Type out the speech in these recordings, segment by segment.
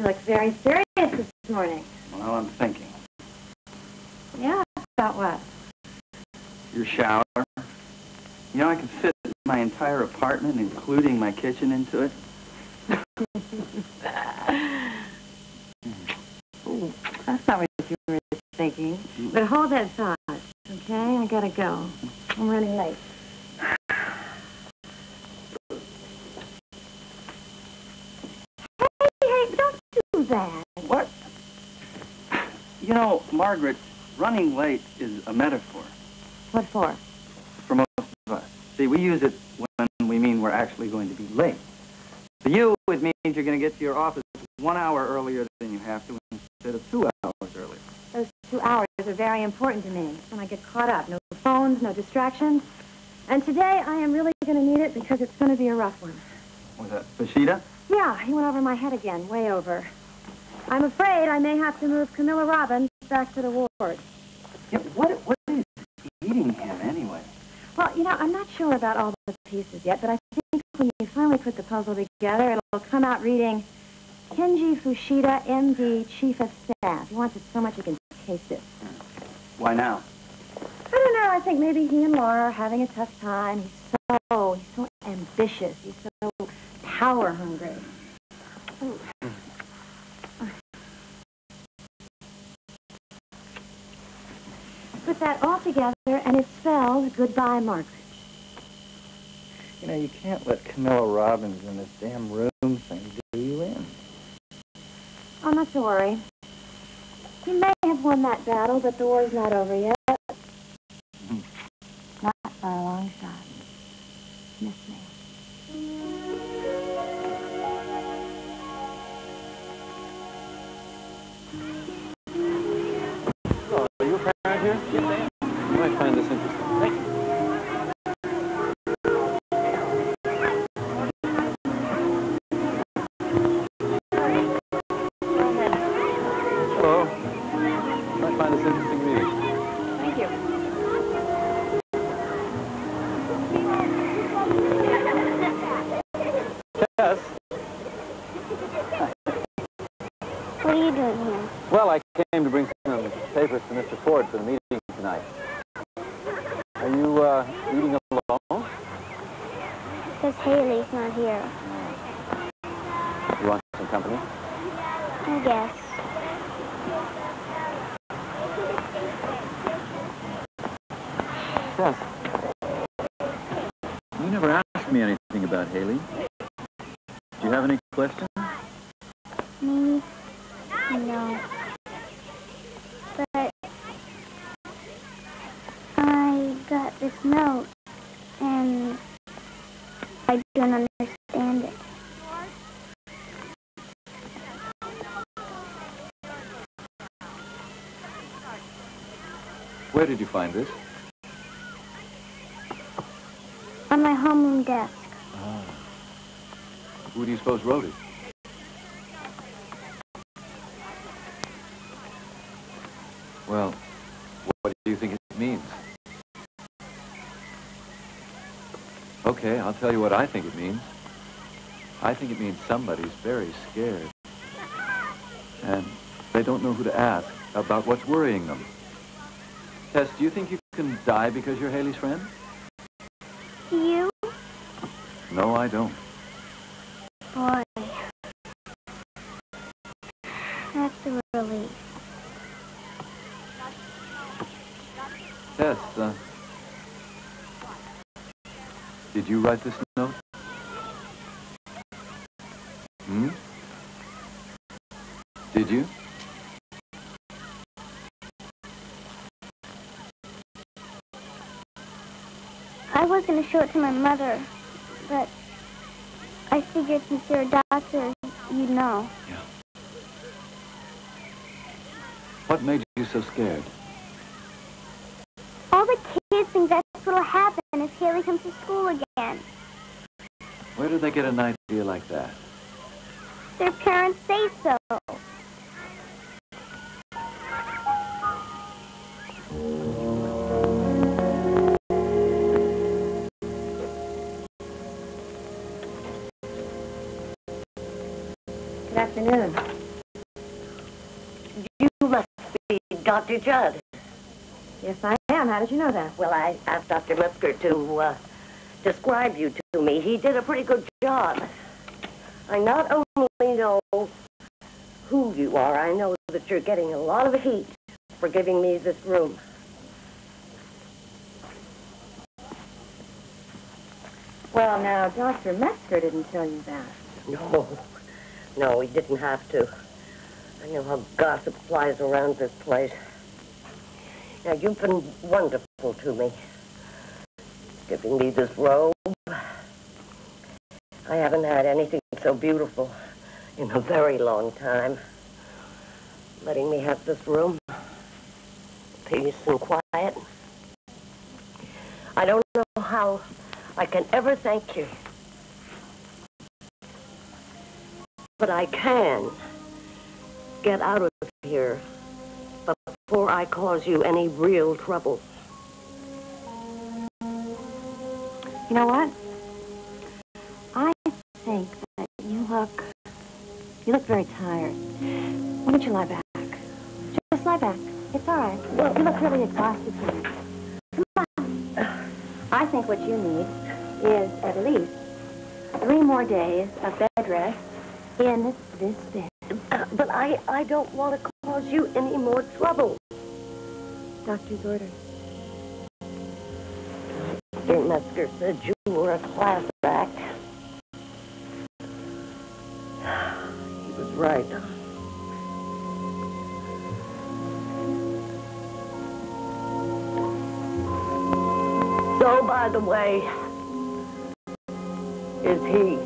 You look very serious this morning. Well, I'm thinking. Yeah, about what? Your shower. You know, I could fit my entire apartment, including my kitchen, into it. Ooh, that's not what you were thinking. But hold that thought, okay? I gotta go. I'm running late. Hey, don't do that. What? You know, Margaret, running late is a metaphor. What for? For most of us. See, we use it when we mean we're actually going to be late. For you, it means you're going to get to your office 1 hour earlier than you have to instead of 2 hours earlier. Those 2 hours are very important to me. When I get caught up, no phones, no distractions. And today, I am really going to need it because it's going to be a rough one. Was that Fashida? Yeah, he went over my head again, way over. I'm afraid I may have to move Camilla Robbins back to the ward. Yeah, what is eating him, anyway? Well, you know, I'm not sure about all the pieces yet, but I think when you finally put the puzzle together, it'll come out reading Kenji Fushida, M.D., Chief of Staff. He wants it so much he can taste it. Why now? I don't know. I think maybe he and Laura are having a tough time. He's so ambitious. He's so power hungry. Ooh. Put that all together, and it spells goodbye, Margaret. You know, you can't let Camilla Robbins in this damn room thing do you in. Oh, not to worry. He may have won that battle, but the war's not over yet. Not by a long shot. Miss me. Oh, are you a parent here? Yes, I am. You might find this interesting. Thank you. Hello. You might find this interesting reading. Thank you. Yes. What are you doing here? Well, I came to bring some papers to Mr. Ford for the meeting tonight. Are you eating alone? Because Haley's not here. You want some company? I guess. Yes. You never asked me anything about Haley. Do you have any questions? Me? No. But I got this note, and I don't understand it. Where did you find this? On my homeroom desk. Ah. Who do you suppose wrote it? Well, what do you think it means? Okay, I'll tell you what I think it means. I think it means somebody's very scared. And they don't know who to ask about what's worrying them. Tess, do you think you can die because you're Haley's friend? Do you? No, I don't. Boy. That's a relief. Tess, did you write this note? Hmm? Did you? I was going to show it to my mother, but I figured since you're a doctor, you'd know. Yeah. What made you so scared? All the kids think that's what'll happen if Haley comes to school again. Where did they get an idea like that? Their parents say so. Good afternoon. Dr. Judd. Yes, I am. How did you know that? Well, I asked Dr. Metzger to describe you to me. He did a pretty good job. I not only know who you are, I know that you're getting a lot of heat for giving me this room. Well, now, Dr. Metzger didn't tell you that. No, he didn't have to. I know how gossip flies around this place. Now, you've been wonderful to me, giving me this robe. I haven't had anything so beautiful in a very long time. Letting me have this room, peace and quiet. I don't know how I can ever thank you. But I can get out of here before I cause you any real trouble. You know what? I think that you look very tired. Why don't you lie back? Just lie back. It's all right. Well, you look really exhausted tonight. Come on. I think what you need is at least 3 more days of bed rest in this bed. But I don't want to cause you any more trouble. Doctor's orders. Dr. Metzger said you were a class act. He was right. So, by the way, is he?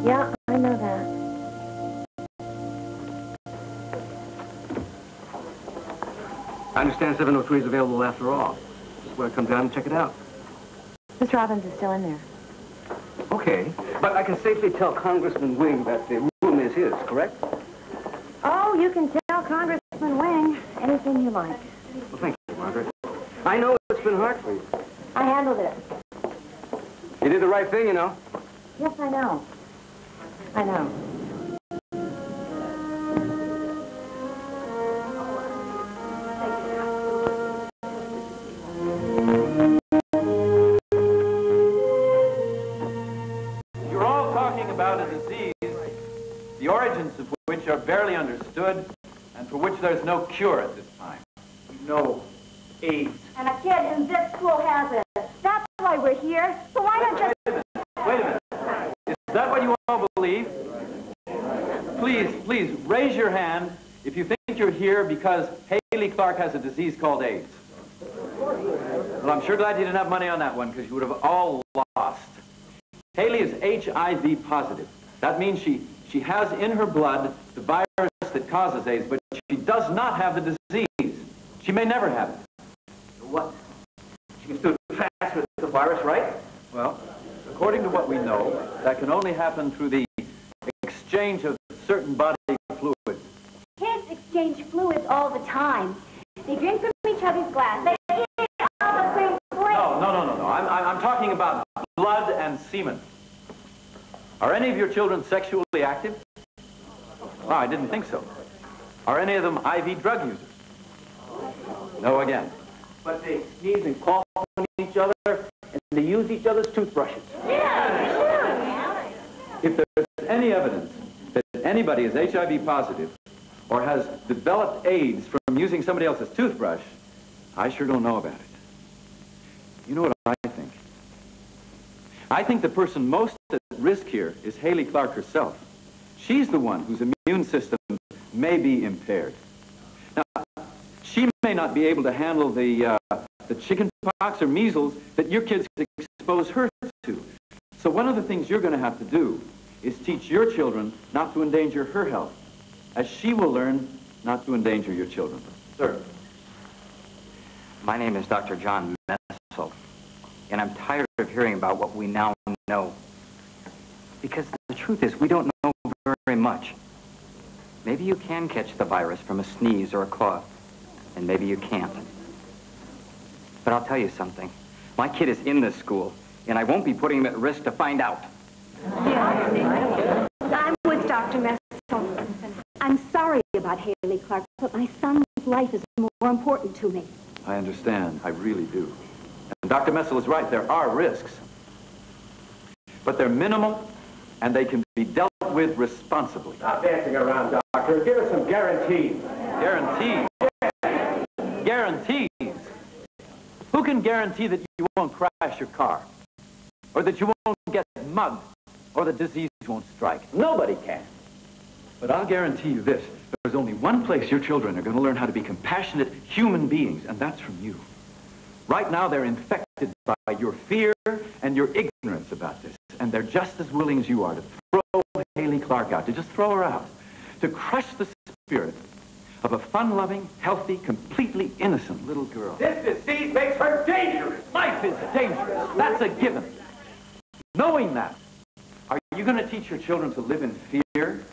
Yeah, I know that. I understand 703 is available after all. Just want to come down and check it out. Miss Robbins is still in there. Okay, but I can safely tell Congressman Wing that the room is his, correct? Oh, you can tell Congressman Wing anything you like. Well, thank you, Margaret. I know it's been hard for you. I handled it. You did the right thing, you know. Yes, I know. I know. You're all talking about a disease, the origins of which are barely understood, and for which there's no cure at this time. No. AIDS. And a kid in this school has it. That's why we're here. So why not just... Wait a minute. Is that what you all believe? Please, raise your hand if you think you're here because Haley Clark has a disease called AIDS. Well, I'm sure glad you didn't have money on that one because you would have all lost. Haley is HIV positive. That means she has in her blood the virus that causes AIDS, but she does not have the disease. She may never have it. What? She can still transmit the virus, right? Well, according to what we know, that can only happen through the exchange of certain body fluids. Kids exchange fluids all the time. They drink from each other's glass. They eat all the same plate. No. I'm talking about blood and semen. Are any of your children sexually active? Oh, I didn't think so. Are any of them IV drug users? No again. But they sneeze and cough on each other, and they use each other's toothbrushes. Yeah. If there's any evidence that anybody is HIV positive or has developed AIDS from using somebody else's toothbrush, I sure don't know about it. You know what I think? I think the person most at risk here is Haley Clark herself. She's the one whose immune system may be impaired. Now, she may not be able to handle the chicken pox or measles that your kids expose her to. So one of the things you're going to have to do is teach your children not to endanger her health, as she will learn not to endanger your children. Sir. My name is Dr. John Messel, and I'm tired of hearing about what we now know. Because the truth is, we don't know very much. Maybe you can catch the virus from a sneeze or a cough, and maybe you can't. But I'll tell you something. My kid is in this school, and I won't be putting him at risk to find out. I'm with Dr. Messel. I'm sorry about Haley Clark, But my son's life is more important to me. I understand. I really do. And Dr. Messel is right. There are risks. But they're minimal, and they can be dealt with responsibly. Stop dancing around, Doctor. Give us some guarantees. Guarantees? Guarantees? Who can guarantee that you won't crash your car? Or that you won't get mugged? Or the disease won't strike? Nobody can. But I'll guarantee you this. There's only one place your children are going to learn how to be compassionate human beings, and that's from you. Right now, they're infected by your fear and your ignorance about this, and they're just as willing as you are to throw Haley Clark out, to just throw her out, to crush the spirit of a fun-loving, healthy, completely innocent little girl. This disease makes her dangerous. Life is dangerous. That's a given. Knowing that, are you going to teach your children to live in fear?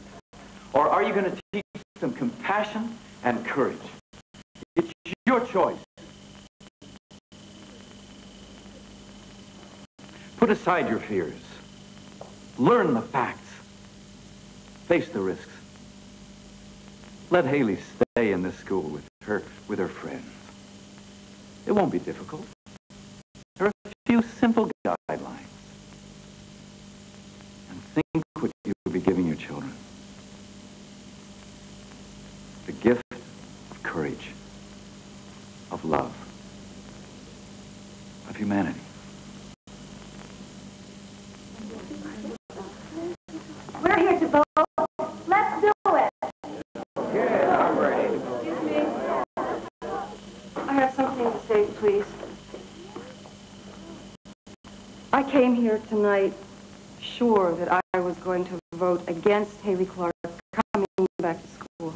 Or are you going to teach them compassion and courage? It's your choice. Put aside your fears. Learn the facts. Face the risks. Let Haley stay in this school with her friends. It won't be difficult. There are a few simple guidelines. And think what you'll be giving your children. The gift of courage, of love, of humanity. We're here to vote. Let's do it. Yeah, I'm ready. Excuse me. I have something to say, please. I came here tonight sure that I was going to vote against Haley Clark coming back to school.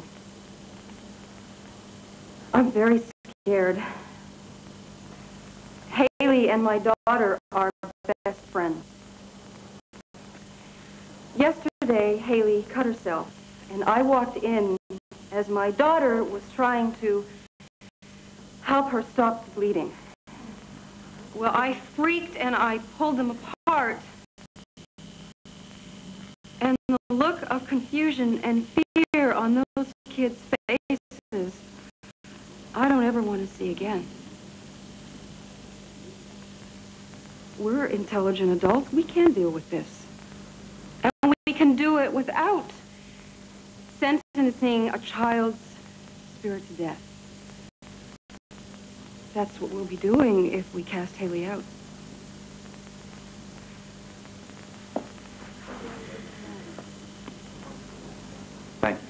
I'm very scared. Haley and my daughter are best friends. Yesterday, Haley cut herself, and I walked in as my daughter was trying to help her stop the bleeding. Well, I freaked and I pulled them apart. And the look of confusion and fear on those kids' faces, I don't ever want to see again. We're intelligent adults. We can deal with this. And we can do it without sentencing a child's spirit to death. That's what we'll be doing if we cast Haley out. Thank you.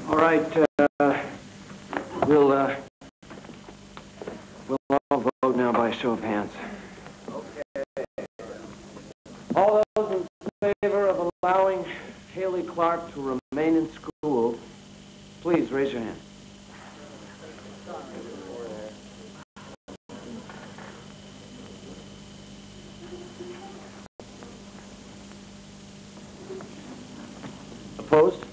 All right, we'll all vote now by a show of hands. Okay. All those in favor of allowing Haley Clark to remain in school, please raise your hand. Opposed?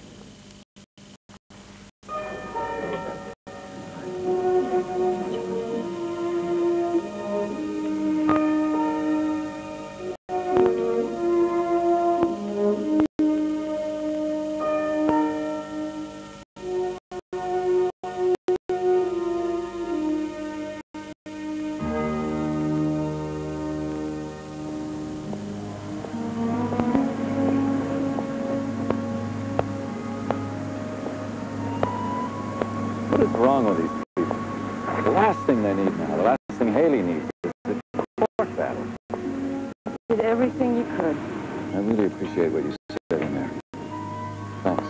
What is wrong with these people? The last thing they need now, the last thing Haley needs is the court battle. You did everything you could. I really appreciate what you said in there. Thanks.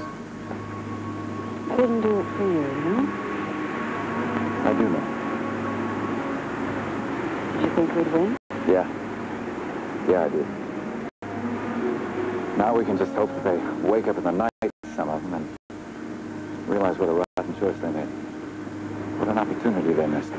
I didn't do it for you, no? I do know. Did you think we'd win? Yeah. Yeah, I did. Now we can just hope that they wake up in the night, some of them, and realize what a rotten choice they made. What an opportunity they missed.